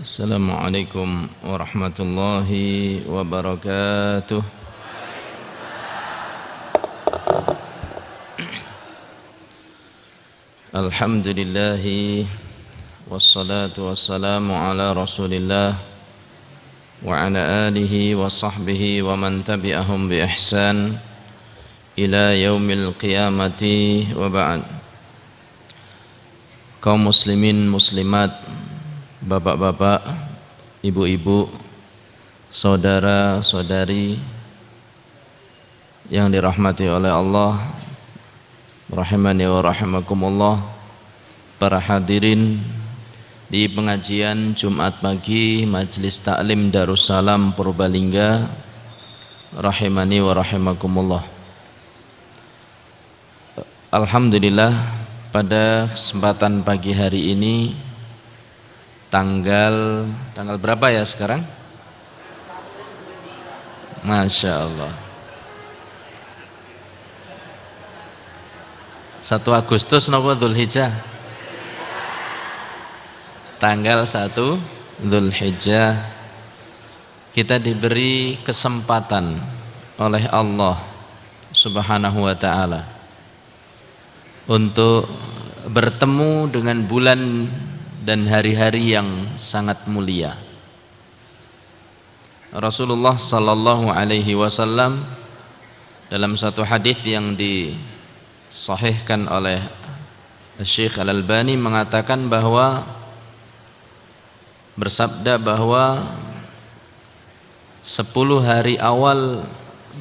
Assalamualaikum warahmatullahi wabarakatuh. Alhamdulillahi wassalatu wassalamu ala rasulillah wa ala alihi wa sahbihi wa man tabi'ahum bi ihsan ila yaumil qiyamati wa ba'd. Kaum muslimin muslimat, bapak-bapak, ibu-ibu, saudara-saudari yang dirahmati oleh Allah, rahimani wa rahimakumullah, para hadirin di pengajian Jumat pagi Majelis Taklim Darussalam Purbalingga, rahimani wa rahimakumullah. Alhamdulillah, pada kesempatan pagi hari ini tanggal berapa ya sekarang? Masya Allah, 1 Agustus napa Dzulhijjah? Tanggal 1 Dzulhijjah. Kita diberi kesempatan oleh Allah Subhanahu wa ta'ala untuk bertemu dengan bulan dan hari-hari yang sangat mulia. Rasulullah sallallahu alaihi wasallam dalam satu hadis yang disahihkan oleh Syekh Al-Albani mengatakan bahwa, bersabda bahwa 10 hari awal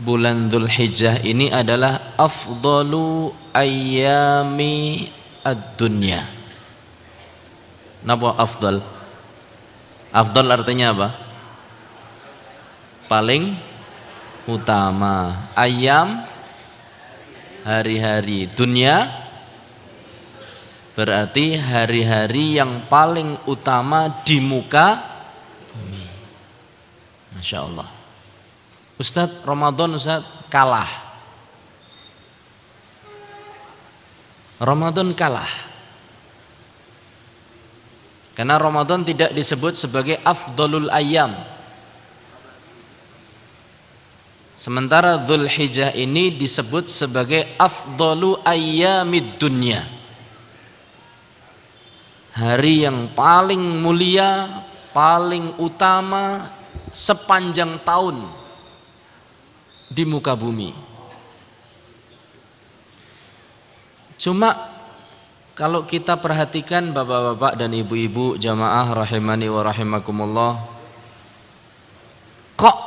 bulan Dzulhijjah ini adalah afdalu ayyami ad-dunya. Napa afdal? Afdal artinya apa? Paling utama. Ayam, hari-hari. Dunia berarti hari-hari yang paling utama di muka bumi. Masya Allah. Ustadz, Ramadan Ustadz kalah. Ramadan kalah. Karena Ramadan tidak disebut sebagai afdalul ayyam. Sementara Dzulhijjah ini disebut sebagai afdalu ayyamid dunya. Hari yang paling mulia, paling utama sepanjang tahun di muka bumi. Cuma kalau kita perhatikan bapak-bapak dan ibu-ibu jamaah rahimani wa rahimakumullah, kok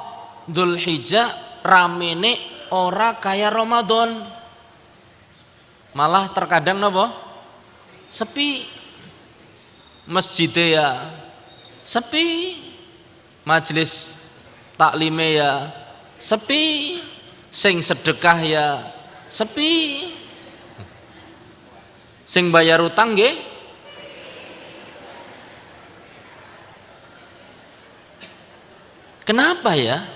Dzulhijjah ramene ora kaya Ramadan? Malah terkadang napa? Sepi. Masjidnya ya sepi, majelis taklime ya sepi, sing sedekah ya sepi, sing bayar utang nggih kenapa ya?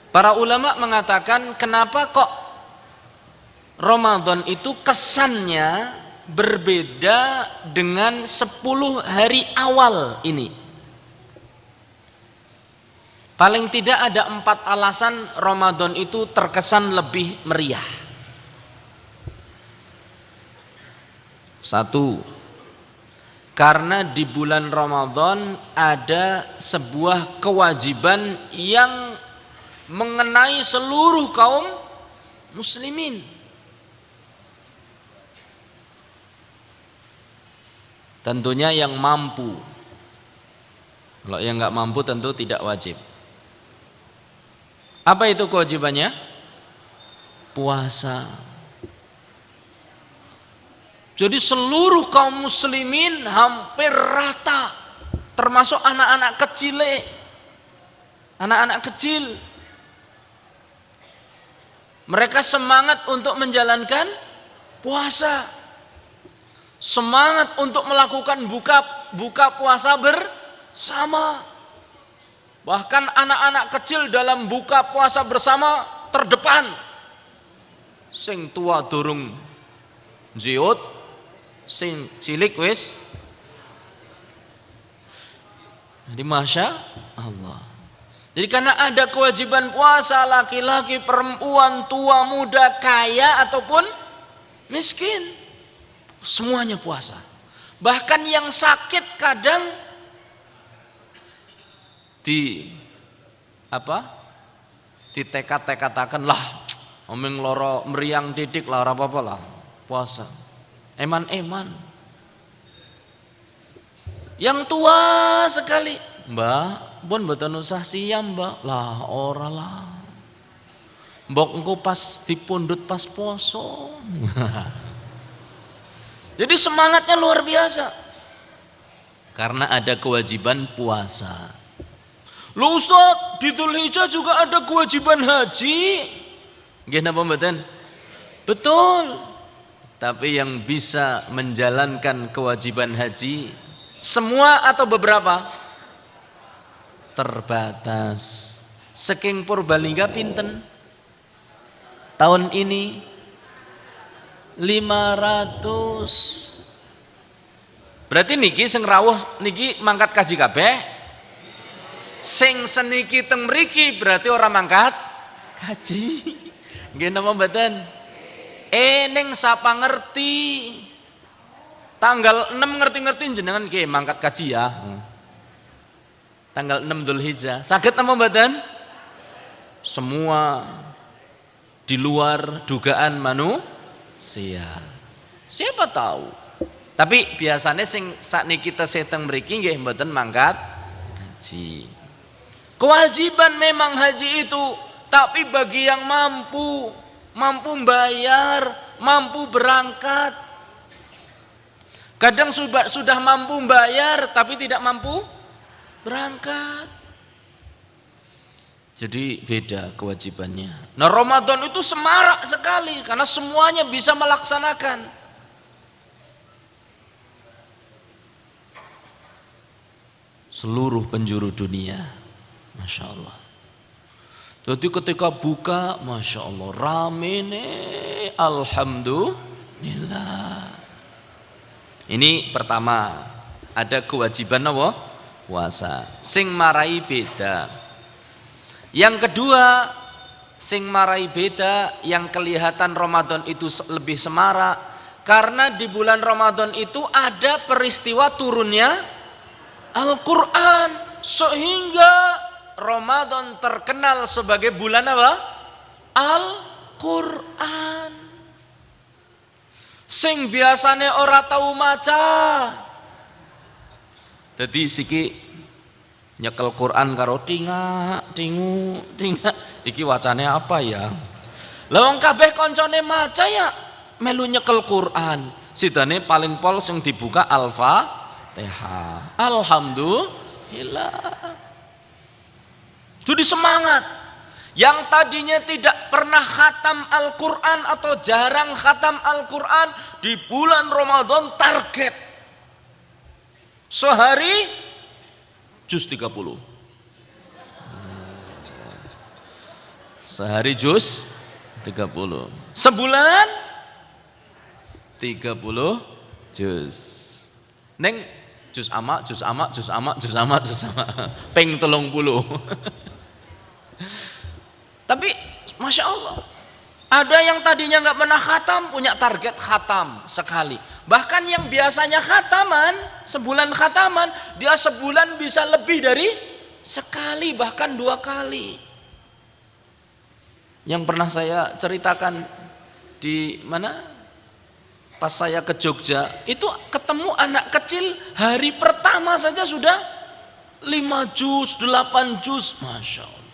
Para ulama mengatakan kenapa kok Ramadan itu kesannya berbeda dengan 10 hari awal ini. Paling tidak ada 4 alasan Ramadan itu terkesan lebih meriah. 1, karena di bulan Ramadan ada sebuah kewajiban yang mengenai seluruh kaum muslimin. Tentunya yang mampu. Kalau yang nggak mampu tentu tidak wajib. Apa itu kewajibannya? Puasa. Jadi seluruh kaum muslimin hampir rata, termasuk anak-anak kecil. Anak-anak kecil, mereka semangat untuk menjalankan puasa, semangat untuk melakukan buka puasa bersama. Bahkan anak-anak kecil dalam buka puasa bersama terdepan. Sing tua durung jiut, sing cilik wis Jadi Masya Allah. Jadi karena ada kewajiban puasa, laki-laki, perempuan, tua, muda, kaya ataupun miskin, semuanya puasa. Bahkan yang sakit kadang ditekat-tekatakan lah, omeng loro meriang didik lah, apa-apa lah, puasa. Eman-eman. Yang tua sekali, Mbak, pun mboten usah siam, Mbak. Lah ora lah. Mbok engko pas dipundhut pas poso. Jadi semangatnya luar biasa. Karena ada kewajiban puasa. Loh Ustaz, di Dzulhijjah juga ada kewajiban haji. Nggih napa mboten? Betul. Tapi yang bisa menjalankan kewajiban haji semua atau beberapa? Terbatas. Saking Purbalingga pinten? Tahun ini 500. Berarti niki sing rawuh niki mangkat kaji kabeh. Sing seniki teng mriki berarti orang mangkat kaji. Nggih napa mboten? Ning sapa ngerti tanggal 6 ngerti-ngerti jenengan nggih mangkat kaji ya. Tanggal 6 Dzulhijjah. Saged napa mboten? Semua di luar dugaan manusia. Siapa tahu. Tapi biasanya sing sakniki tesih teng mriki nggih mboten mangkat haji. Kewajiban memang haji itu, tapi bagi yang mampu bayar, mampu berangkat. Kadang sudah mampu bayar tapi tidak mampu berangkat. Jadi beda kewajibannya. Nah Ramadan itu semarak sekali karena semuanya bisa melaksanakan. Seluruh penjuru dunia, Masya Allah. Jadi ketika buka, Masya Allah, rame nih, Alhamdulillah. Ini pertama, ada kewajiban apa? Puasa. Sing marai beda. Yang kedua, sing marai beda, yang kelihatan Ramadan itu lebih semarak, karena di bulan Ramadan itu ada peristiwa turunnya Al-Quran, sehingga Ramadan terkenal sebagai bulan apa? Al-Quran. Sing biasane ora tahu maca. Jadi siki nyekel Quran karo tinga. Iki wacane apa ya? Lah wong kabeh koncone maca ya melu nyekel Quran. Sidane paling pol sing dibuka Al-Fatihah. Alhamdulillah. Jadi semangat. Yang tadinya tidak pernah khatam Al-Quran atau jarang khatam Al-Quran, di bulan Ramadan target sehari juz 30. Sehari juz 30. Sebulan 30 juz. Neng juz amak. Peng 30. Tapi Masya Allah, ada yang tadinya nggak pernah khatam punya target khatam sekali. Bahkan yang biasanya khataman, sebulan khataman, dia sebulan bisa lebih dari sekali bahkan 2 kali. Yang pernah saya ceritakan di mana? Pas saya ke Jogja, itu ketemu anak kecil hari pertama saja sudah 5 juz, 8 juz, Masya Allah.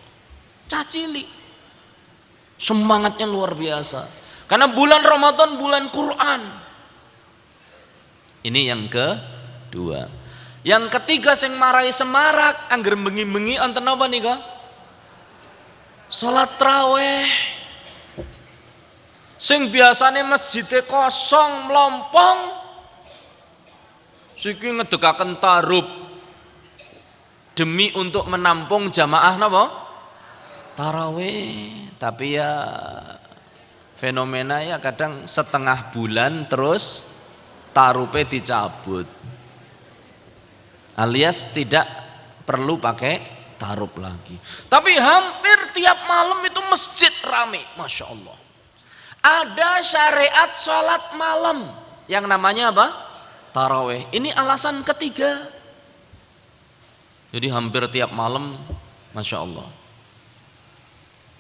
Cacili. Semangatnya luar biasa. Karena bulan Ramadan bulan Quran. Ini yang kedua. Yang ketiga sing marai semarak angger bengi-bengi anten apa nika? Salat tarawih. Sing biasane masjidnya kosong melompong, siki ngedegaken tarub demi untuk menampung jamaah napa? Tarawih. Tapi ya fenomena ya kadang setengah bulan terus tarupe dicabut, alias tidak perlu pakai tarup lagi. Tapi hampir tiap malam itu masjid rame, Masya Allah. Ada syariat sholat malam yang namanya apa? Taraweh. Ini alasan ketiga. Jadi hampir tiap malam, Masya Allah.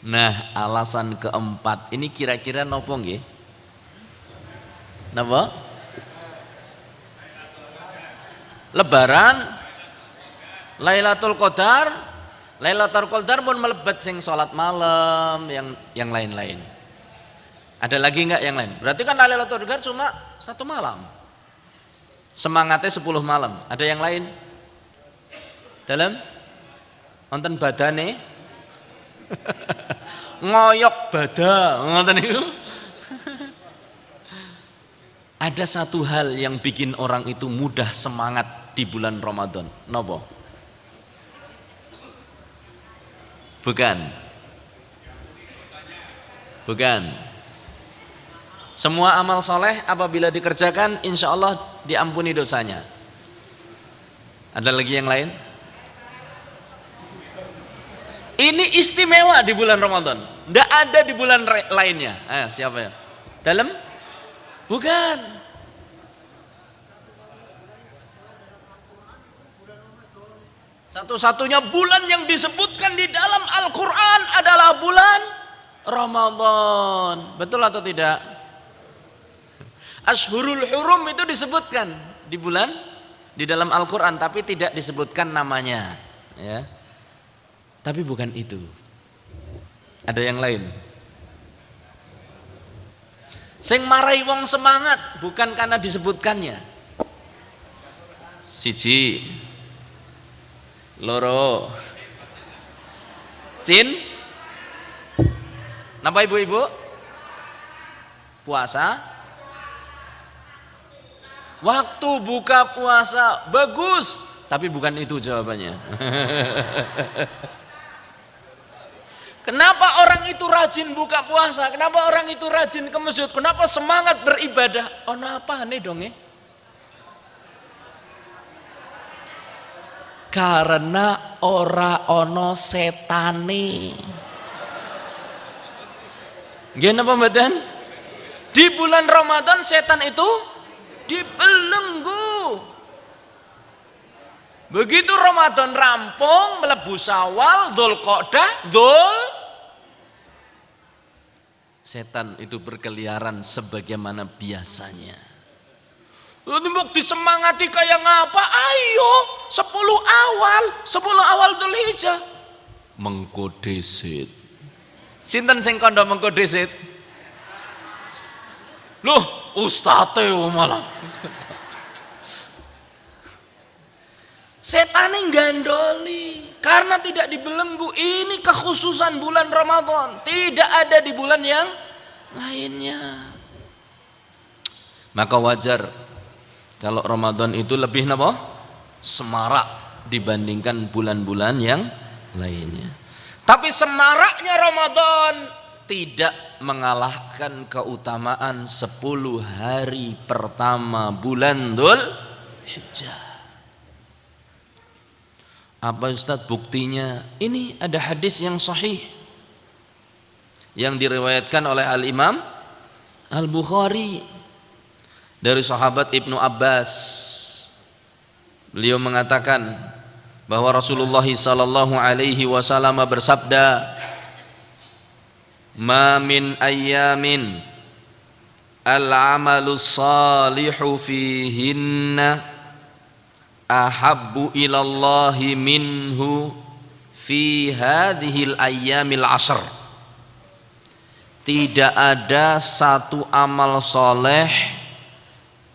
Nah, alasan keempat ini kira-kira nopo nggih? Napa? Lebaran, Lailatul Qadar. Lailatul Qadar pun melebet sing salat malam, yang lain-lain. Ada lagi enggak yang lain? Berarti kan Lailatul Qadar cuma 1 malam. Semangatnya 10 malam. Ada yang lain? Dalam wonten badane ngoyok bada, ngoten niku. Ada satu hal yang bikin orang itu mudah semangat di bulan Ramadan. Napa? Bukan. Bukan. Semua amal soleh apabila dikerjakan insya Allah diampuni dosanya. Ada lagi yang lain? Ini istimewa di bulan Ramadan. Tidak ada di bulan lainnya. Siapa ya? Dalam? Bukan. Satu-satunya bulan yang disebutkan di dalam Al-Quran adalah bulan Ramadan. Betul atau tidak? Ashhurul Hurum itu disebutkan di dalam Al-Quran, tapi tidak disebutkan namanya. Ya. Tapi bukan itu. Ada yang lain. Sing marai wong semangat bukan karena disebutkannya. Siji, loro, cin. Napa ibu-ibu? Puasa. Waktu buka puasa bagus, tapi bukan itu jawabannya. Kenapa orang itu rajin buka puasa? Kenapa orang itu rajin ke masjid? Kenapa semangat beribadah? Ono apa nih dong ya? Karena ora ono setane. Nggih napa mboten? Di bulan Ramadan setan itu dibelenggu. Begitu Ramadan rampung, melebu Syawal, Dzulqa'dah, setan itu berkeliaran sebagaimana biasanya. Lalu mau disemangati kayak ngapa? Ayo 10 awal Dzulhijjah mengko desit. Sinten sing kandha mengko desit? Loh, ustate malah. Setan yang gandoli karena tidak dibelenggu. Ini kekhususan bulan Ramadan, tidak ada di bulan yang lainnya. Maka wajar kalau Ramadan itu lebih napa? Semarak dibandingkan bulan-bulan yang lainnya. Tapi semaraknya Ramadan tidak mengalahkan keutamaan 10 hari pertama bulan Dzulhijjah. Apa Ustaz buktinya? Ini ada hadis yang sahih yang diriwayatkan oleh Al-Imam Al-Bukhari dari sahabat Ibnu Abbas. Beliau mengatakan bahwa Rasulullah sallallahu alaihi wasallam bersabda, "Ma min ayyamin al-'amalus salihu fihinna ahabbu ilallahi minhu fi hadhil ayyamil ashr." Tidak ada satu amal soleh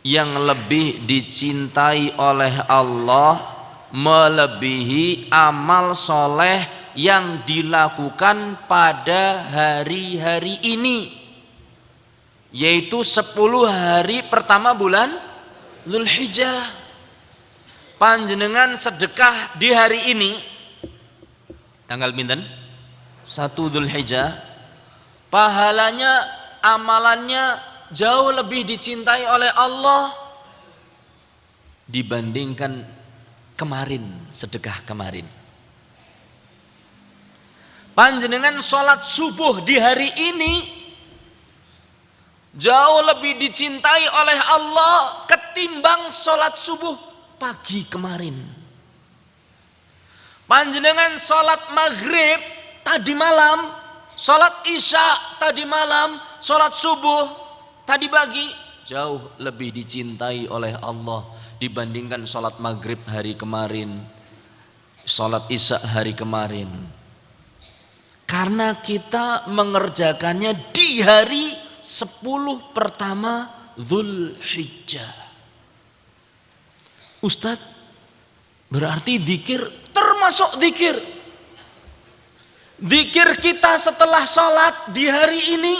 yang lebih dicintai oleh Allah melebihi amal soleh yang dilakukan pada hari-hari ini, yaitu 10 hari pertama bulan Dzulhijjah. Panjenengan sedekah di hari ini tanggal pinten? 1 Dzulhijjah, pahalanya, amalannya jauh lebih dicintai oleh Allah dibandingkan kemarin, sedekah kemarin. Panjenengan sholat subuh di hari ini jauh lebih dicintai oleh Allah ketimbang sholat subuh pagi kemarin. Panjenengan sholat maghrib tadi malam, sholat isya tadi malam, sholat subuh tadi pagi, jauh lebih dicintai oleh Allah dibandingkan sholat maghrib hari kemarin, sholat isya hari kemarin. Karena kita mengerjakannya di hari 10 pertama Dzulhijjah. Ustadz, berarti zikir termasuk zikir. Zikir kita setelah sholat di hari ini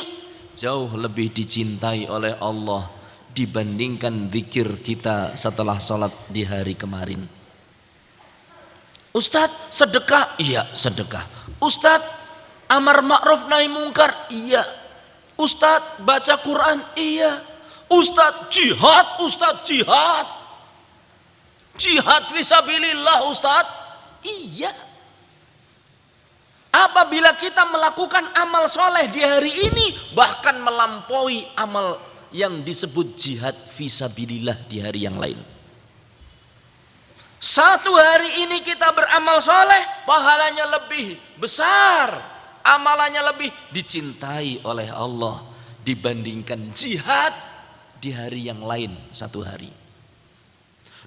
jauh lebih dicintai oleh Allah dibandingkan zikir kita setelah sholat di hari kemarin. Ustadz, sedekah? Iya, sedekah. Ustadz, amar ma'ruf nahi mungkar? Iya. Ustadz, baca Quran? Iya. Ustadz, jihad? Ustadz, jihad? Jihad fisabilillah Ustadz? Iya. Apabila kita melakukan amal soleh di hari ini, bahkan melampaui amal yang disebut jihad fisabilillah di hari yang lain. Satu hari ini kita beramal soleh, pahalanya lebih besar, amalannya lebih dicintai oleh Allah dibandingkan jihad di hari yang lain satu hari.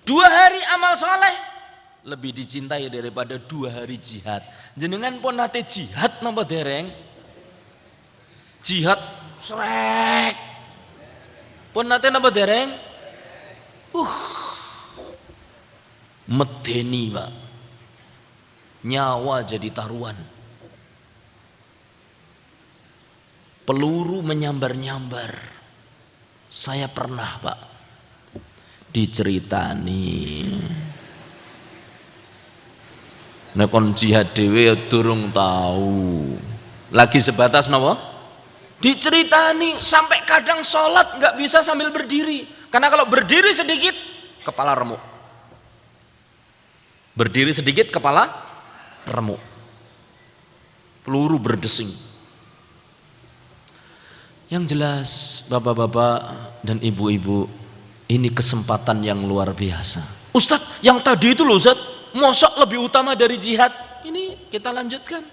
2 hari amal soleh lebih dicintai daripada 2 hari jihad. Jenengan pun nate jihad napa dereng? Jihad srek. Pun nate napa dereng? Medeni, Pak. Nyawa jadi taruhan. Peluru menyambar-nyambar. Saya pernah, Pak, diceritani. Nek kon jihad dhewe durung tahu. Lagi sebatas napa? Diceritani, sampai kadang sholat nggak bisa sambil berdiri. Karena kalau berdiri sedikit kepala remuk. Berdiri sedikit kepala remuk. Peluru berdesing. Yang jelas bapak-bapak dan ibu-ibu, ini kesempatan yang luar biasa. Ustadz, yang tadi itu loh Ustadz, mosok lebih utama dari jihad. Ini kita lanjutkan.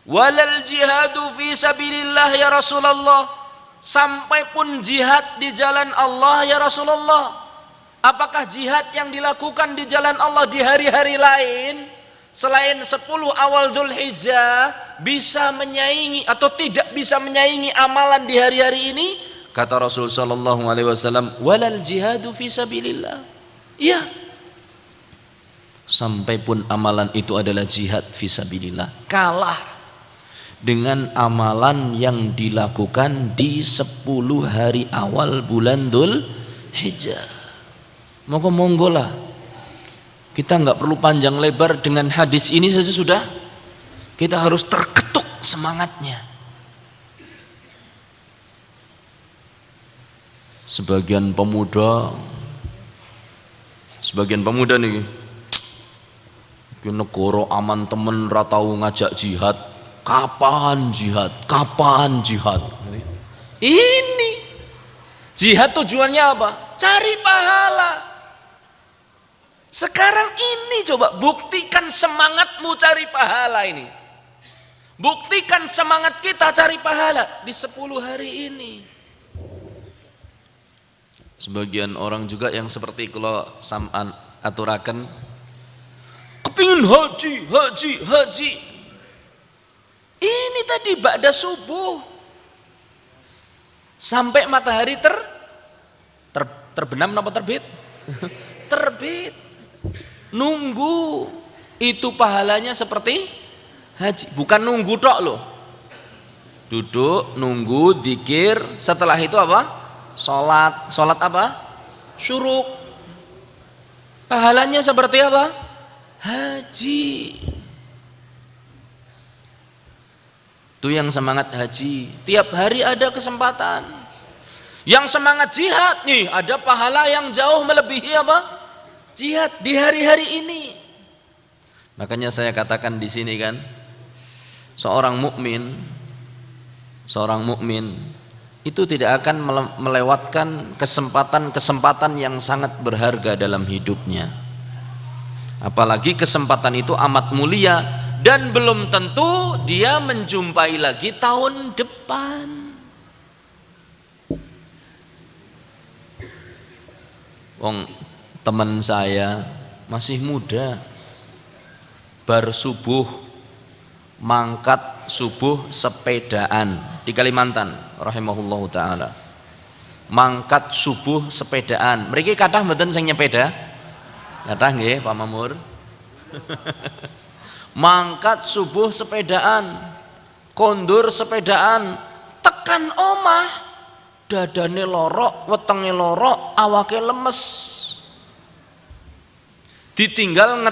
Walal jihadu fi sabilillah ya Rasulullah. Sampai pun jihad di jalan Allah ya Rasulullah. Apakah jihad yang dilakukan di jalan Allah di hari-hari lain selain 10 awal Dzulhijjah bisa menyaingi atau tidak bisa menyaingi amalan di hari-hari ini? Kata Rasul sallallahu alaihi wasallam, walal jihadu fi sabilillah. Iya. Sampai pun amalan itu adalah jihad fi sabilillah, kalah dengan amalan yang dilakukan di 10 hari awal bulan Dzulhijjah. Monggo lah. Kita nggak perlu panjang lebar, dengan hadis ini saja sudah kita harus terketuk semangatnya. Sebagian pemuda nih, negara aman temen ratau ngajak jihad. Kapan jihad? Kapan jihad? Ini jihad tujuannya apa? Cari pahala. Sekarang ini coba buktikan semangatmu cari pahala ini. Buktikan semangat kita cari pahala di 10 hari ini. Sebagian orang juga yang seperti kalau sam'an aturaken kepingin haji. Ini tadi ba'da subuh sampai matahari terbenam apa terbit? Terbit. Nunggu, itu pahalanya seperti haji. Bukan nunggu tok loh. Duduk, nunggu, zikir, setelah itu apa? Sholat apa? Syuruk. Pahalanya seperti apa? Haji. Itu yang semangat haji, tiap hari ada kesempatan. Yang semangat jihad nih, ada pahala yang jauh melebihi apa? Jihad di hari-hari ini. Makanya saya katakan di sini kan, seorang mukmin itu tidak akan melewatkan kesempatan-kesempatan yang sangat berharga dalam hidupnya. Apalagi kesempatan itu amat mulia dan belum tentu dia menjumpai lagi tahun depan. Wong teman saya masih muda, bar subuh mangkat subuh sepedaan di Kalimantan rahimahullahu taala. Mangkat subuh sepedaan. Mriki kathah mboten sing nyepeda? Kathah nggih Pak Mamur. Mangkat subuh sepedaan, kondur sepedaan, tekan omah, dadane lorok, wetenge lorok, awake lemes. Ditinggal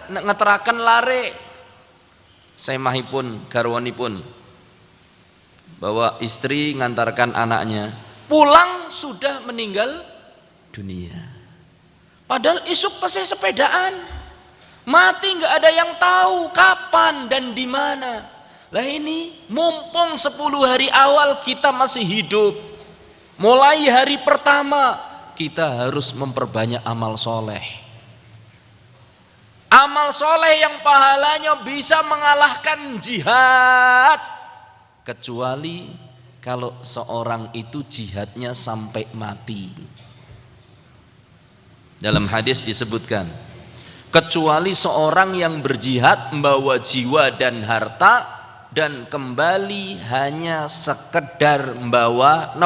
ngeteraken lare. Semahipun garwanipun bahwa istri ngantarkan anaknya, pulang sudah meninggal dunia. Padahal isuk tesih sepedaan, mati nggak ada yang tahu kapan dan di mana. Lah ini mumpung 10 hari awal kita masih hidup, mulai hari pertama kita harus memperbanyak amal soleh. Amal soleh yang pahalanya bisa mengalahkan jihad, kecuali kalau seorang itu jihadnya sampai mati. Dalam hadis disebutkan, kecuali seorang yang berjihad membawa jiwa dan harta dan kembali hanya sekedar membawa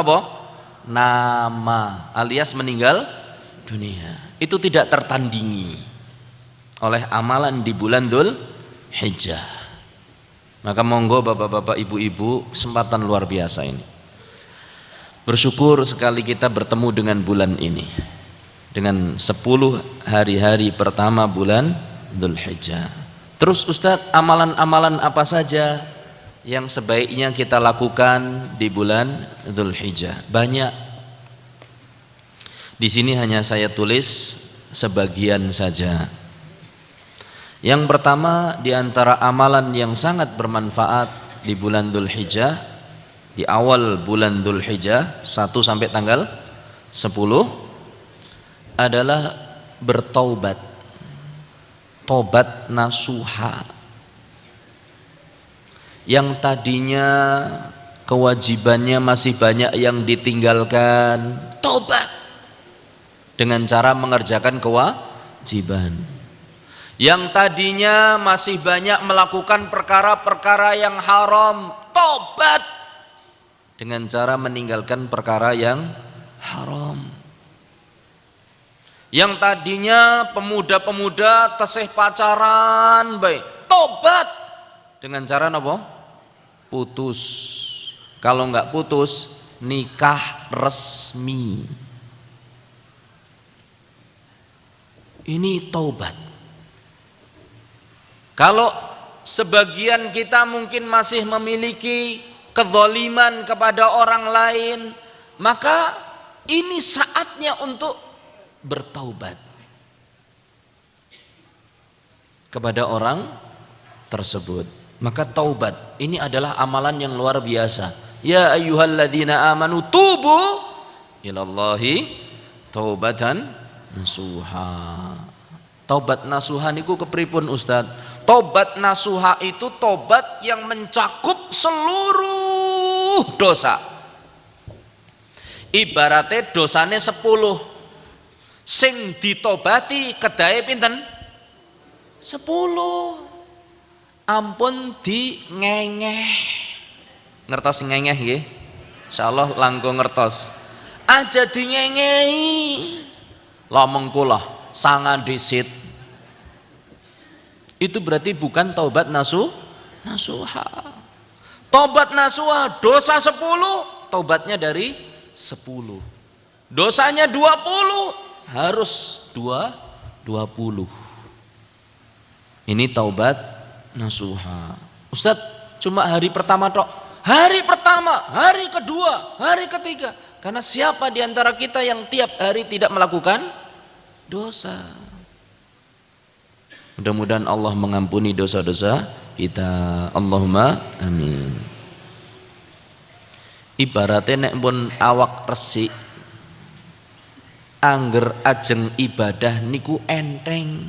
nama alias meninggal dunia, itu tidak tertandingi oleh amalan di bulan Dzul Hijjah. Maka monggo bapak-bapak, ibu-ibu, kesempatan luar biasa ini. Bersyukur sekali kita bertemu dengan bulan ini, dengan 10 hari-hari pertama bulan Dzul Hijjah. Terus Ustadz, amalan-amalan apa saja yang sebaiknya kita lakukan di bulan Dzul Hijjah? Banyak. Di sini hanya saya tulis sebagian saja. Yang pertama di antara amalan yang sangat bermanfaat di bulan Dzul Hijjah, di awal bulan Dzul Hijjah 1 sampai tanggal 10 adalah bertaubat, tobat nasuha. Yang tadinya kewajibannya masih banyak yang ditinggalkan, tobat dengan cara mengerjakan kewajiban. Yang tadinya masih banyak melakukan perkara-perkara yang haram, tobat dengan cara meninggalkan perkara yang haram. Yang tadinya pemuda-pemuda tesih pacaran baik, tobat dengan cara apa? Putus. Kalau enggak putus, nikah resmi. Ini taubat. Kalau sebagian kita mungkin masih memiliki kezaliman kepada orang lain, maka ini saatnya untuk bertaubat kepada orang tersebut. Maka taubat ini adalah amalan yang luar biasa. Ya ayyuhalladzina amanu tubu ilallahi taubatan nasuha. Taubat nasuha niku kepripun Ustaz? Tobat nasuha itu tobat yang mencakup seluruh dosa. Ibaratnya dosane 10, sing ditobati kedahe pinten? 10. Ampun di ngengeh. Ngertos ngengeh nggih? Insyaallah langkung ngertos. Aja di ngengehi. Lah mengko lah sangat disit. Itu berarti bukan taubat nasuha. Taubat nasuha dosa 10, taubatnya dari 10. Dosanya 20, harus 20. Ini taubat nasuha. Ustadz, cuma hari pertama tok. Hari pertama, hari kedua, hari ketiga. Karena siapa di antara kita yang tiap hari tidak melakukan dosa. Mudah-mudahan Allah mengampuni dosa-dosa kita. Allahumma amin. Ibaratnya nek pun awak resik, angger ajeng ibadah niku enteng.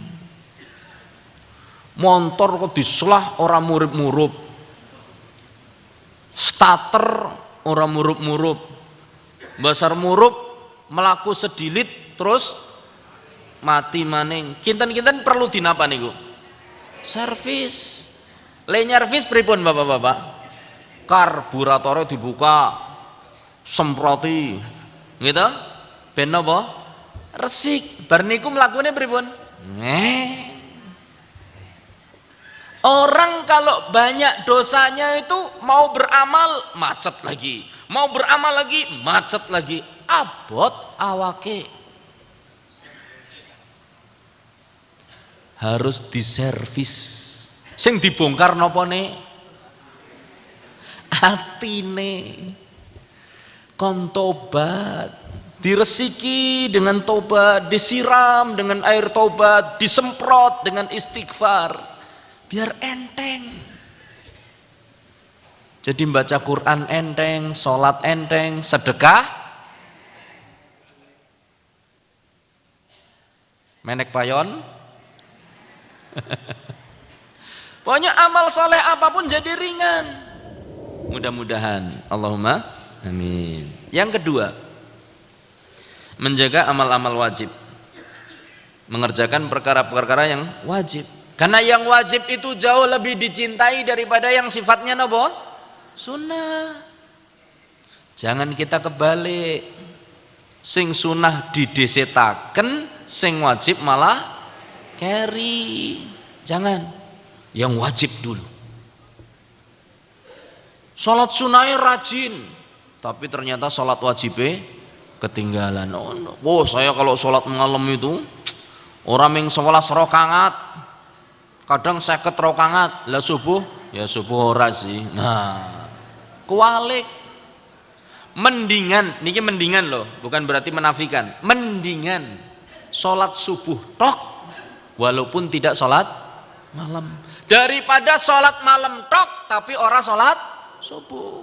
Montor kok diselah ora murup-murup, starter ora murup-murup, basar murup melaku sedilit terus mati maning. Kinten-kinten perlu dinapa niku? Servis. Le nyervis pripun bapak-bapak? Karburatornya dibuka, semproti, gitu? Ben napa? Resik. Bar niku mlakune pripun? Orang kalau banyak dosanya itu mau beramal macet lagi, mau beramal lagi macet lagi, abot awake. Harus diservis. Sing dibongkar napa ne? Atine. Kon tobat, diresiki dengan tobat, disiram dengan air tobat, disemprot dengan istighfar. Biar enteng. Jadi membaca Quran enteng, sholat enteng, sedekah menek payon. Pokoknya amal soleh apapun jadi ringan. Mudah-mudahan. Allahumma amin. Yang kedua, menjaga amal-amal wajib, mengerjakan perkara-perkara yang wajib. Karena yang wajib itu jauh lebih dicintai daripada yang sifatnya napa? Sunnah. Jangan kita kebalik. Sing sunnah didesetaken, sing wajib malah carry. Jangan. Yang wajib dulu. Salat sunnahnya rajin, tapi ternyata salat wajibnya ketinggalan. Oh, saya kalau salat malam itu orang yang 11 rakaat, kadang 50 rakaat, lah subuh ya subuh ora sih. Nah, kualik. Mendingan, niki mendingan loh, bukan berarti menafikan. Mendingan salat subuh tok walaupun tidak salat malam daripada salat malam tok tapi ora salat subuh.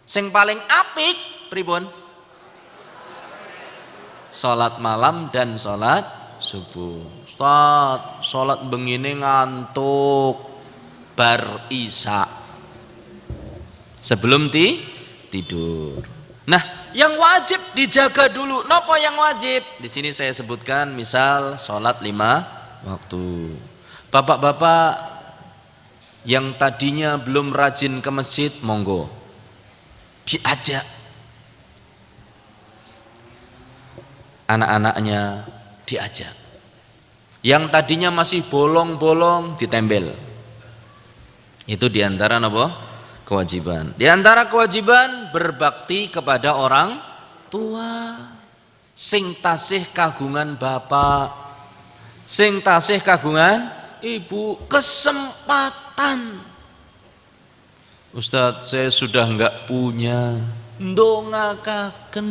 Sing paling apik pripun? Salat malam dan salat subuh. Ustaz, salat bengine ngantuk bar isya sebelum tidur. Nah, yang wajib dijaga dulu. Napa yang wajib? Di sini saya sebutkan misal salat 5 waktu. Bapak-bapak yang tadinya belum rajin ke masjid, monggo diajak anak-anaknya, diajak. Yang tadinya masih bolong-bolong ditempel. Itu diantara apa? Kewajiban. Diantara kewajiban berbakti kepada orang tua. Sing tasih kagungan bapak, sing tasih kagungan ibu. Kesempatan. Ustadz, saya sudah enggak punya. Ndongakaken.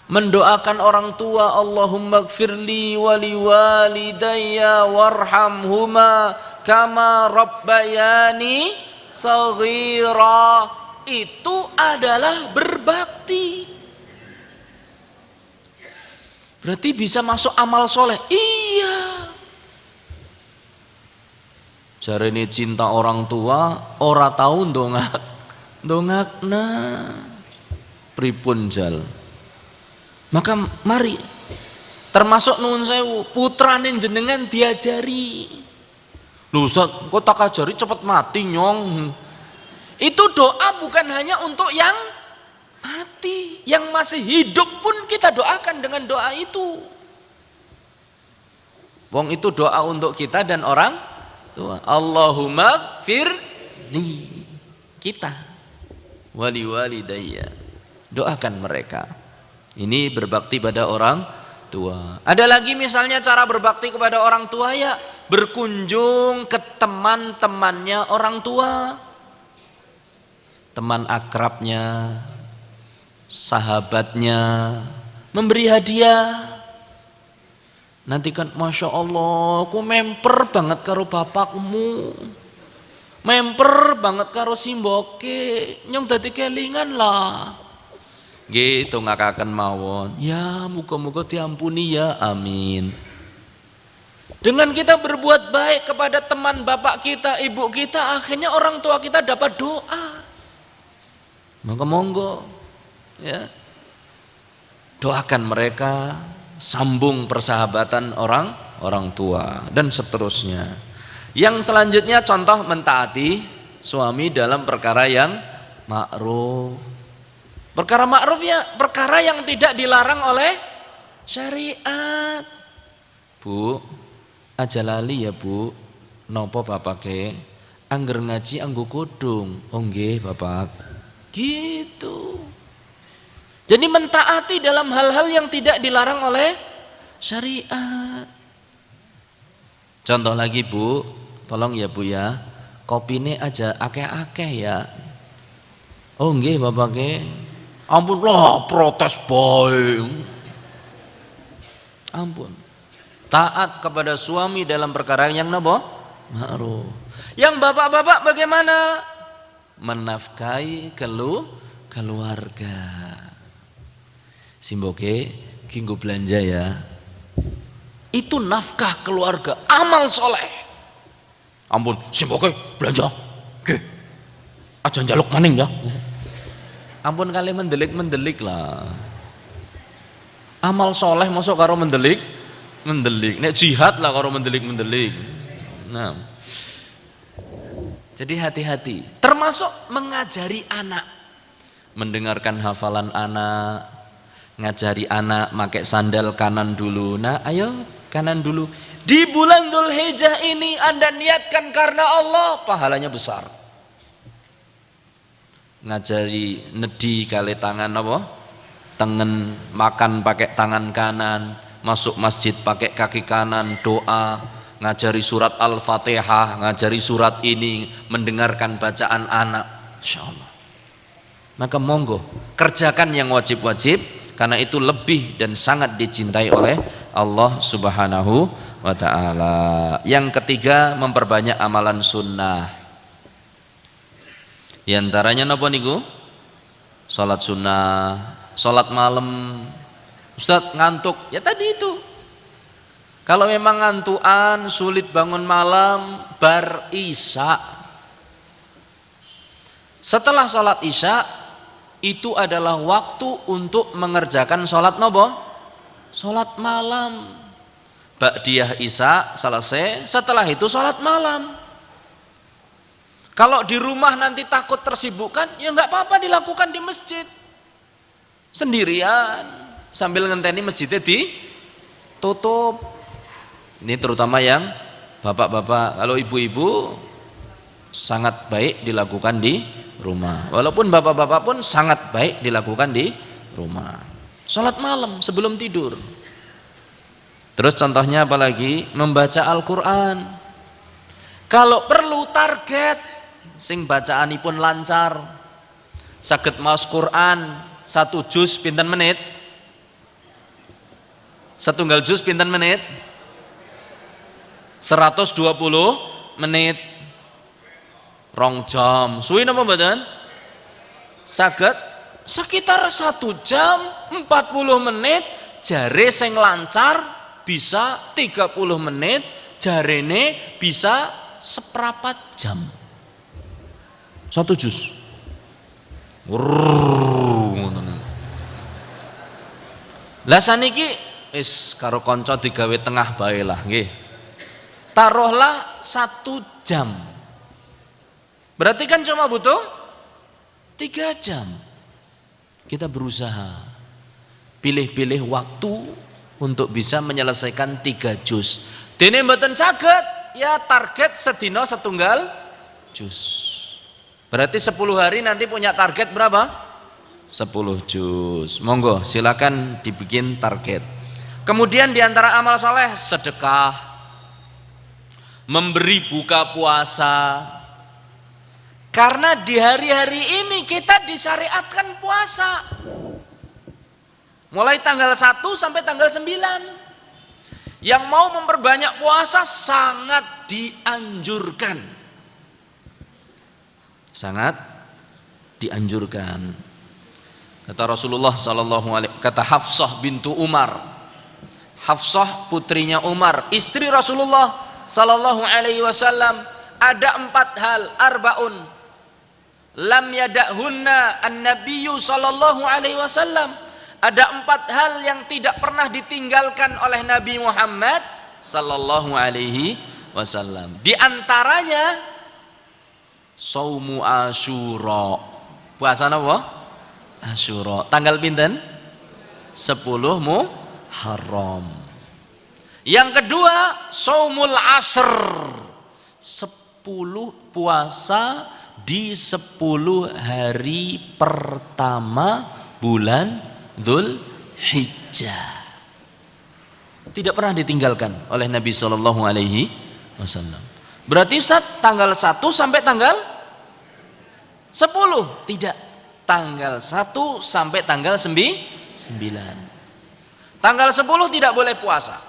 Mendoakan orang tua, Allahumma gfirli wali walidayya warhamhuma kama rabbayani saghira. Itu adalah berbakti. Berarti bisa masuk amal soleh. Iya. Jarene cinta orang tua ora tahu ndongakna pripun jal. Maka mari termasuk nuwun sewu putrane jenengan diajari. Lho Ustaz, kok tak ajari cepet mati nyong. Itu doa bukan hanya untuk yang mati, yang masih hidup pun kita doakan dengan doa itu. Wong itu doa untuk kita dan orang tua. Allahumma gfirli, kita wali walidayya, doakan mereka. Ini berbakti pada orang tua. Ada lagi misalnya cara berbakti kepada orang tua, ya berkunjung ke teman-temannya orang tua, teman akrabnya, sahabatnya, memberi hadiah. Nanti kan Masya Allah, aku memper banget karo bapakmu, memper banget karo simboke, nyong dadi kelingan lah. Gitu ngakaken mawon. Ya muga-muga diampuni ya, amin. Dengan kita berbuat baik kepada teman bapak kita, ibu kita, akhirnya orang tua kita dapat doa. Maka monggo ya, doakan mereka, sambung persahabatan orang tua dan seterusnya. Yang selanjutnya contoh mentaati suami dalam perkara yang ma'ruf. Perkara ma'ruf ya perkara yang tidak dilarang oleh syariat. Bu, aja lali ya bu, nopo bapake angger ngaji anggo kudung. Oh nggih bapak. Gitu. Jadi mentaati dalam hal-hal yang tidak dilarang oleh syariat. Contoh lagi bu, tolong ya bu ya, kopine aja akeh-akeh ya. Oh nggih bapake. Ampun lah protes boy. Ampun. Taat kepada suami dalam perkara yang napa? Ma'ruf. Yang bapak-bapak bagaimana? Menafkahi keluarga. Simboke kinggo belanja ya. Itu nafkah keluarga, amal soleh. Ampun, simboke belanja. Oke. Aja njaluk maning ya. Ampun kali mendelik lah. Amal soleh masuk karo mendelik. Nek jihad lah karo mendelik. Nah, jadi hati-hati. Termasuk mengajari anak, mendengarkan hafalan anak, ngajari anak pakai sandal kanan dulu. Nah, ayo kanan dulu. Di bulan Dzulhijjah ini Anda niatkan karena Allah, pahalanya besar. Ngajari nedi kali tangan apa? Tengen, makan pakai tangan kanan, masuk masjid pakai kaki kanan, doa, ngajari surat Al-Fatihah, ngajari surat ini, mendengarkan bacaan anak. Insyaallah. Maka monggo kerjakan yang wajib-wajib karena itu lebih dan sangat dicintai oleh Allah Subhanahu wa taala. Yang ketiga, memperbanyak amalan sunnah. Di antaranya napa niku? Salat sunnah, salat malam. Ustaz ngantuk, ya tadi itu. Kalau memang ngantuan, sulit bangun malam, bar isya. Setelah salat isya, itu adalah waktu untuk mengerjakan salat napa? Salat malam. Ba'diyah isya selesai, setelah itu salat malam. Kalau di rumah nanti takut tersibukkan, ya enggak apa-apa dilakukan di masjid. Sendirian, sambil ngenteni masjidnya ditutup. Ini terutama yang bapak-bapak. Kalau ibu-ibu sangat baik dilakukan di rumah. Walaupun bapak-bapak pun sangat baik dilakukan di rumah. Salat malam sebelum tidur. Terus contohnya apalagi? Membaca Al-Quran. Kalau perlu target sing bacaanipun lancar, saged maos Quran 1 juz pinten menit? Setunggal juz pinten menit? 120 menit. 2 jam. Suwi napa mboten? Saged sekitar 1 jam 40 menit, jare sing lancar bisa 30 menit, jarene bisa seperempat jam. 1 juz. Lah saniki wis karo kanca digawe tengah bae lah nggih. Taruhlah 1 jam. Berarti kan cuma butuh 3 jam. Kita berusaha pilih-pilih waktu untuk bisa menyelesaikan 3 juz. Dene mboten saged, ya target sedina setunggal juz. Berarti 10 hari nanti punya target berapa? 10 juz. Monggo silakan dibikin target. Kemudian diantara amal soleh sedekah, memberi buka puasa. Karena di hari-hari ini kita disyariatkan puasa. Mulai tanggal 1 sampai tanggal 9. Yang mau memperbanyak puasa sangat dianjurkan. Sangat dianjurkan. Kata Rasulullah sallallahu alaihi, kata Hafsah bintu Umar. Hafsah putrinya Umar, istri Rasulullah sallallahu alaihi wasallam, ada 4 hal, arbaun lam yada'hunna an-nabiyyu sallallahu alaihi wasallam. Ada 4 hal yang tidak pernah ditinggalkan oleh Nabi Muhammad sallallahu alaihi wasallam. Di antaranya saumu Asyura. Puasa napa? Asyura. Tanggal pinten? 10 Muharram. Yang kedua, saumul asr. 10 puasa di 10 hari pertama bulan Dzulhijjah. Tidak pernah ditinggalkan oleh Nabi sallallahu alaihi wasallam. Berarti tanggal 1 sampai tanggal 10? Tidak. Tanggal 1 sampai tanggal 9. Tanggal 10 tidak boleh puasa.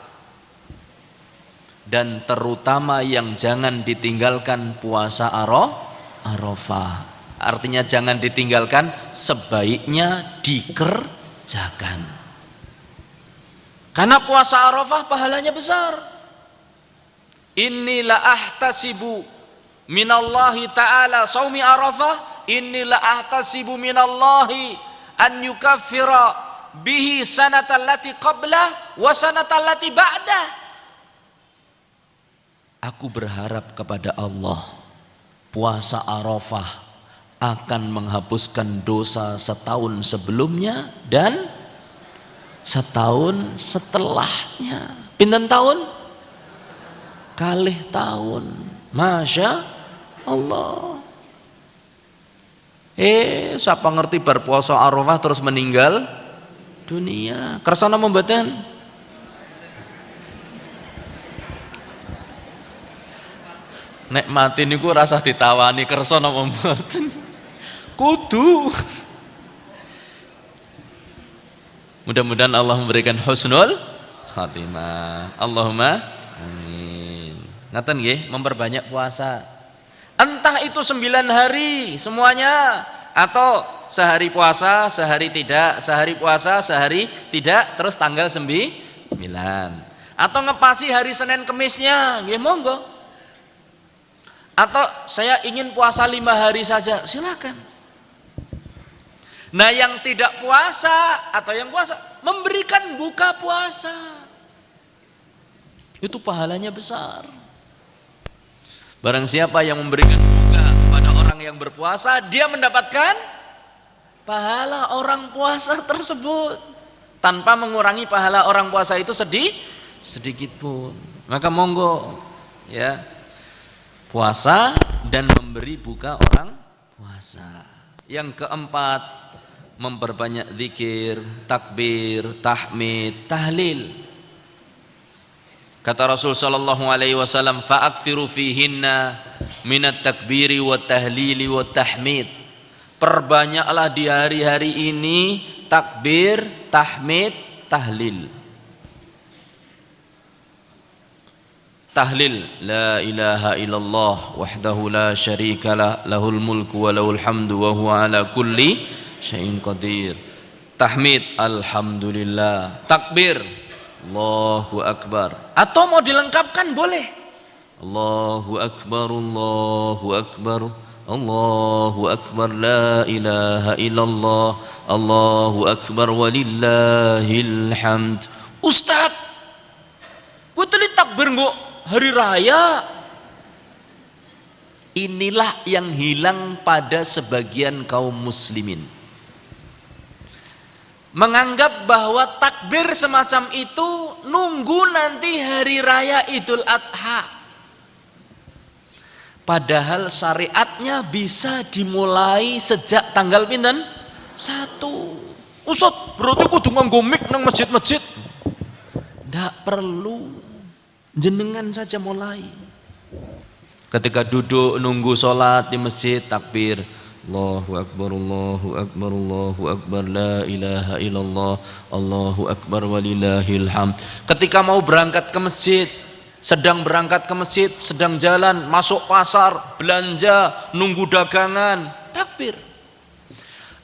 Dan terutama yang jangan ditinggalkan puasa Arafah. Artinya jangan ditinggalkan, sebaiknya dikerjakan. Karena puasa Arafah pahalanya besar. Inilah ahtasibu minallahi ta'ala saumi Arafah, inilah ahtasibu minallahi an yukaffira bihi sanatal lati qablah wa sanatal lati ba'dah. Aku berharap kepada Allah, puasa Arafah akan menghapuskan dosa setahun sebelumnya dan setahun setelahnya. Pinten tahun? Kalih tahun. Masya Allah. Siapa ngerti berpuasa Arafah terus meninggal dunia? Kersana mboten? Nek mati niku rasah ditawani kersana mboten. Kudu. Mudah-mudahan Allah memberikan husnul khatimah. Allahumma amin. Ngaten nggih, memperbanyak puasa. Entah itu 9 hari semuanya, atau sehari puasa, sehari tidak, sehari puasa, sehari tidak, terus tanggal 9. Atau ngepasi hari Senin Kemisnya, nggih monggo. Atau saya ingin puasa 5 hari saja, silakan. Nah, yang tidak puasa atau yang puasa memberikan buka puasa, itu pahalanya besar. Barang siapa yang memberikan buka kepada orang yang berpuasa, dia mendapatkan pahala orang puasa tersebut tanpa mengurangi pahala orang puasa itu sedikit pun. Maka monggo ya, puasa dan memberi buka orang puasa. Yang keempat, memperbanyak zikir, takbir, tahmid, tahlil. Kata Rasul sallallahu alaihi wasallam, fa'akthiru fihinna minat takbiri wa tahlili wa tahmid. Perbanyaklah di hari-hari ini takbir, tahmid, tahlil. Tahlil, la ilaha illallah wahdahu la syarika lahul mulku wa lahul hamdu wa huwa ala kulli syai'in qadir. Tahmid, alhamdulillah. Takbir, Allahu akbar. Atau mau dilengkapkan boleh, Allahu akbar, Allahu akbar, Allahu akbar, la ilaha illallah, Allahu akbar walillahil hamd. Ustaz, gue tadi takbir kok hari raya. Inilah yang hilang pada sebagian kaum muslimin, menganggap bahwa takbir semacam itu nunggu nanti hari raya Idul Adha. Padahal syariatnya bisa dimulai sejak tanggal pinten? 1. Ustaz, berarti kudu nganggo mik nang masjid-masjid. Ndak perlu. Jenengan saja mulai. Ketika duduk nunggu sholat di masjid, takbir, Allahu akbar, Allahu akbar, Allahu akbar, la ilaha illallah, Allahu akbar walillahil hamd. Ketika mau berangkat ke masjid, sedang berangkat ke masjid, sedang jalan, masuk pasar, belanja, nunggu dagangan, takbir.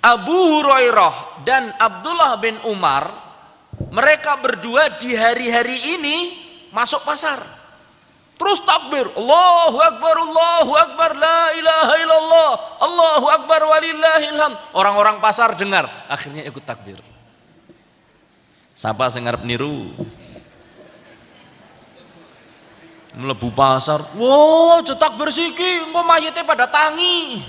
Abu Hurairah dan Abdullah bin Umar, mereka berdua di hari-hari ini masuk pasar. Terus takbir, Allahu akbar, la ilaha illallah, Allahu akbar walillahil hamd. Orang-orang pasar dengar, akhirnya ikut takbir. Siapa sing ngarep niru? Mlebu pasar, wow, takbir siki, engko mayite pada tangi.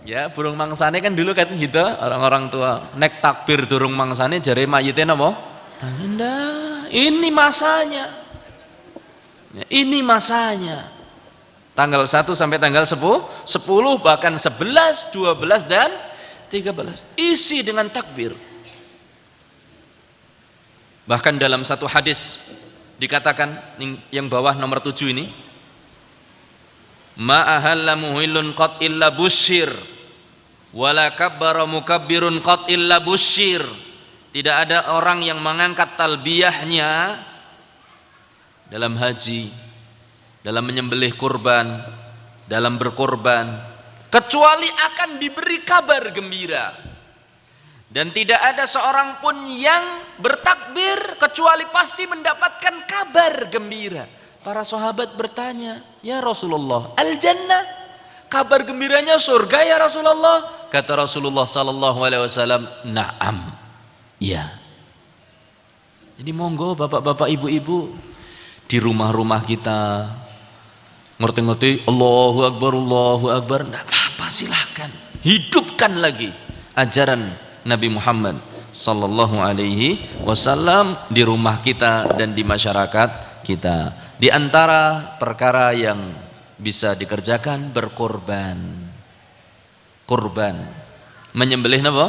Ya, burung mangsane kan dulu kan gitu, orang-orang tua nek takbir durung mangsane jare mayite napa? Tanda, ini masanya. Ya, ini masanya. Tanggal 1 sampai tanggal 10, bahkan 11, 12 dan 13. Isi dengan takbir. Bahkan dalam satu hadis dikatakan yang bawah nomor 7 ini, ma ahalla muhillun qat illa busyir wala kabbara mukabbirun qat illa busyir. Tidak ada orang yang mengangkat talbiyahnya dalam haji, dalam menyembelih kurban, dalam berkorban, kecuali akan diberi kabar gembira. Dan tidak ada seorang pun yang bertakbir kecuali pasti mendapatkan kabar gembira. Para sahabat bertanya, ya Rasulullah, al-jannah, kabar gembiranya surga ya Rasulullah? Kata Rasulullah sallallahu alaihi wasallam, na'am, ya. Jadi monggo bapak-bapak, ibu-ibu, di rumah-rumah kita ngerti-ngerti Allahu akbar, enggak apa-apa, silahkan hidupkan lagi ajaran Nabi Muhammad sallallahu alaihi wasallam di rumah kita dan di masyarakat kita. Di antara perkara yang bisa dikerjakan berkorban. Kurban. Menyembelih napa?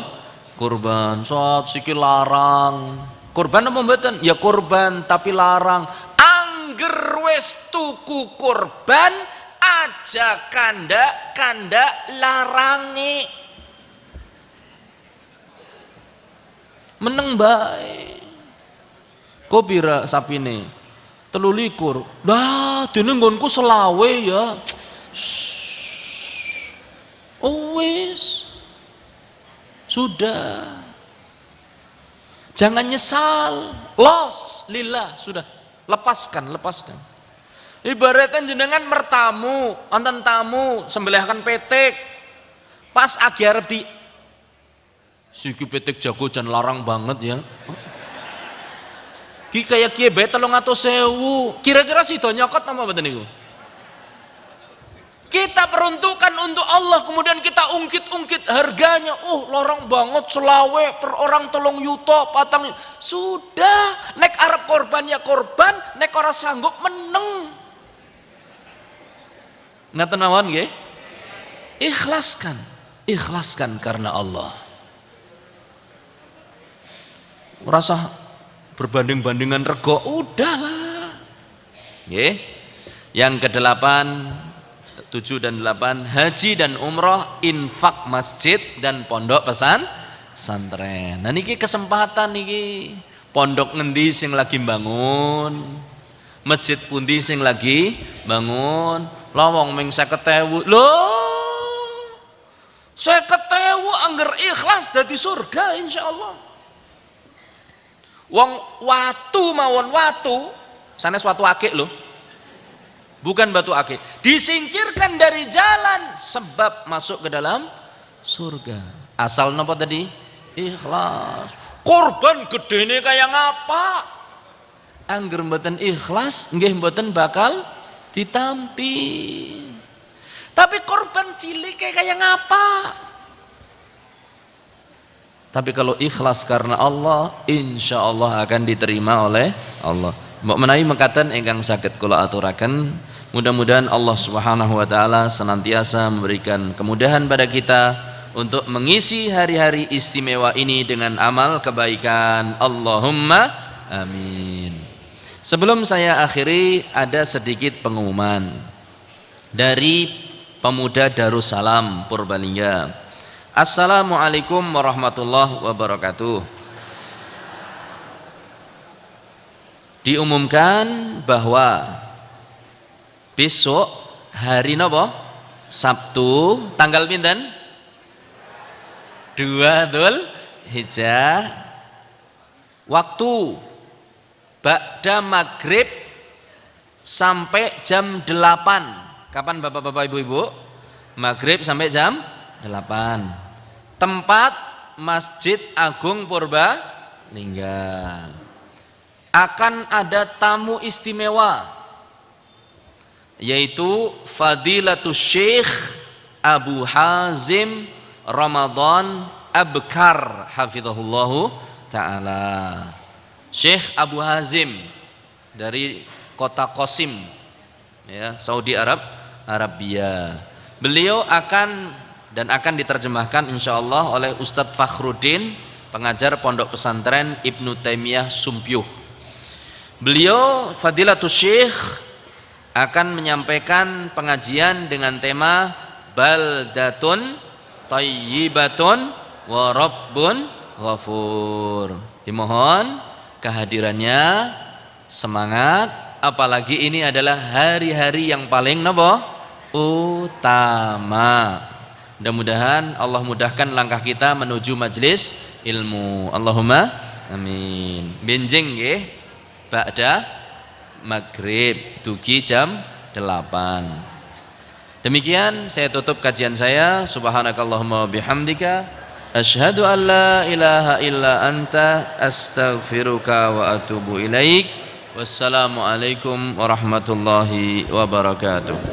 Kurban. Saat sikil larang. Kurban apa mboten? Ya kurban tapi larang. Angger wis tuku kurban aja kanda larangi. Meneng bae. Kok pira sapine? 23. Lah dene nggonku selawe ya. Oh wis. Sudah. Jangan nyesal. Los lillah, sudah. Lepaskan. Ibaratnya jenengan mertamu, wonten tamu sembelihkan petik. Pas agi arep di siki petik jago jan larang banget ya. Ki kaya kiye bae 300.000. Kira-kira sida nyokot apa mboten niku? Kita peruntukkan untuk Allah, kemudian kita ungkit-ungkit harganya. Oh, lorong banget selawe per orang 3 yuta, patang. Sudah, nek arep korban ya korban, nek ora sanggup meneng. Ngaten mawon nggih? Ikhlaskan karena Allah. Merasa berbanding-bandingan rego, udahlah. Nggih. Yang ke-8, 7 dan 8, haji dan umroh, infak masjid dan pondok pesantren. Nah niki kesempatan niki, pondok ngendi sing lagi bangun, masjid pundi sing lagi bangun, lawang ming 50.000. Loh, 50.000 angger ikhlas dadi surga insyaallah. Wong watu mawon watu, sanes watu akik lho. Bukan batu akik, disingkirkan dari jalan sebab masuk ke dalam surga. Asal napa tadi? Ikhlas. Korban gedene kaya ngapa? Angger mboten ikhlas nggih mboten bakal ditampi. Tapi korban cilik kaya ngapa? Tapi kalau ikhlas karena Allah, insya Allah akan diterima oleh Allah. Mbok menawi mekaten ingkang saged kula aturaken, mudah-mudahan Allah Subhanahu wa taala senantiasa memberikan kemudahan pada kita untuk mengisi hari-hari istimewa ini dengan amal kebaikan. Allahumma amin. Sebelum saya akhiri, ada sedikit pengumuman dari Pemuda Darussalam Purbalingga. Assalamualaikum warahmatullahi wabarakatuh. Diumumkan bahwa besok hari napa? Sabtu tanggal pinten? 2 Dzulhijjah, waktu ba'da maghrib sampai jam 8. Kapan Bapak-bapak Ibu-ibu? Maghrib sampai jam 8. Tempat Masjid Agung Purbalingga. Akan ada tamu istimewa, yaitu Fadilatus Syekh Abu Hazim Ramadan Abkar hafizahullahu ta'ala. Syekh Abu Hazim dari kota Qasim, ya, Saudi Arabia. Beliau akan diterjemahkan insyaallah oleh Ustadz Fakhruddin, pengajar Pondok Pesantren Ibnu Taimiyah Sumpyuh. Beliau Fadilatus Syekh akan menyampaikan pengajian dengan tema Baldatun Thayyibatun wa Rabbun Ghafur. Dimohon kehadirannya, semangat, apalagi ini adalah hari-hari yang paling utama. Mudah-mudahan Allah mudahkan langkah kita menuju majelis ilmu. Allahumma amin. Benjing nggih ba'da maghrib dugi jam 8. Demikian saya tutup kajian saya. Subhanakallahumma bihamdika asyhadu an la ilaha illa anta astaghfiruka wa atubu ilaik. Wassalamualaikum warahmatullahi wabarakatuh.